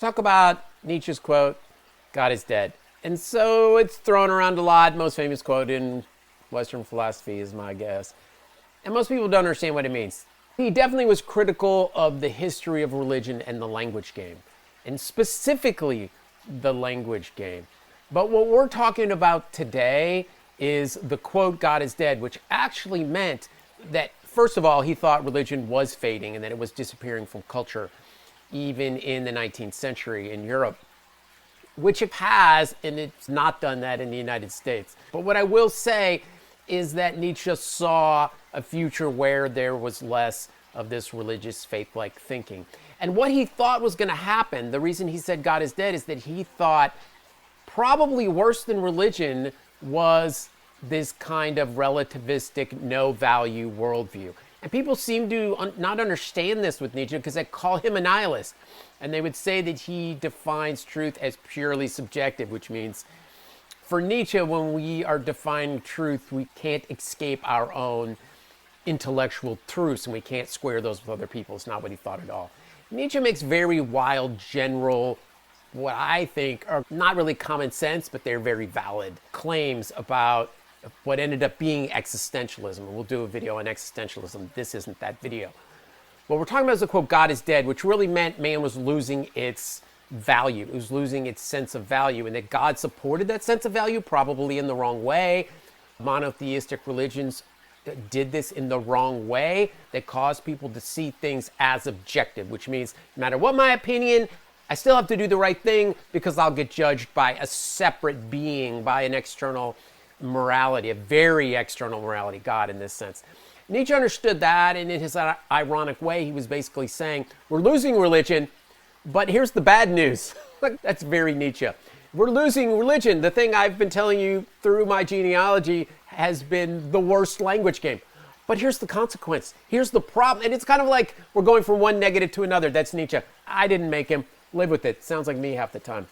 Talk about Nietzsche's quote, God is dead. And so it's thrown around a lot. Most famous quote in Western philosophy is my guess. And most people don't understand what it means. He definitely was critical of the history of religion and the language game, and specifically the language game. But what we're talking about today is the quote, God is dead, which actually meant that, first of all, he thought religion was fading and that it was disappearing from culture, even in the 19th century in Europe, which it has, and it's not done that in the United States. But what I will say is that Nietzsche saw a future where there was less of this religious faith-like thinking. And what he thought was going to happen, the reason he said God is dead, is that he thought probably worse than religion was this kind of relativistic, no-value worldview. And people seem to not understand this with Nietzsche because they call him a nihilist. And they would say that he defines truth as purely subjective, which means for Nietzsche, when we are defining truth, we can't escape our own intellectual truths, and we can't square those with other people. It's not what he thought at all. Nietzsche makes very wild, general, what I think are not really common sense, but they're very valid claims about what ended up being existentialism. And we'll do a video on existentialism. This isn't that video. What we're talking about is the quote, God is dead, which really meant man was losing its value. It was losing its sense of value, and that God supported that sense of value, probably in the wrong way. Monotheistic religions did this in the wrong way, that caused people to see things as objective, which means no matter what my opinion, I still have to do the right thing because I'll get judged by a separate being, by an external morality, a very external morality, God in this sense. Nietzsche understood that, and in his ironic way, he was basically saying, we're losing religion, but here's the bad news. That's very Nietzsche. We're losing religion. The thing I've been telling you through my genealogy has been the worst language game. But here's the consequence. Here's the problem. And it's kind of like we're going from one negative to another. That's Nietzsche. I didn't make him. Live with it. Sounds like me half the time.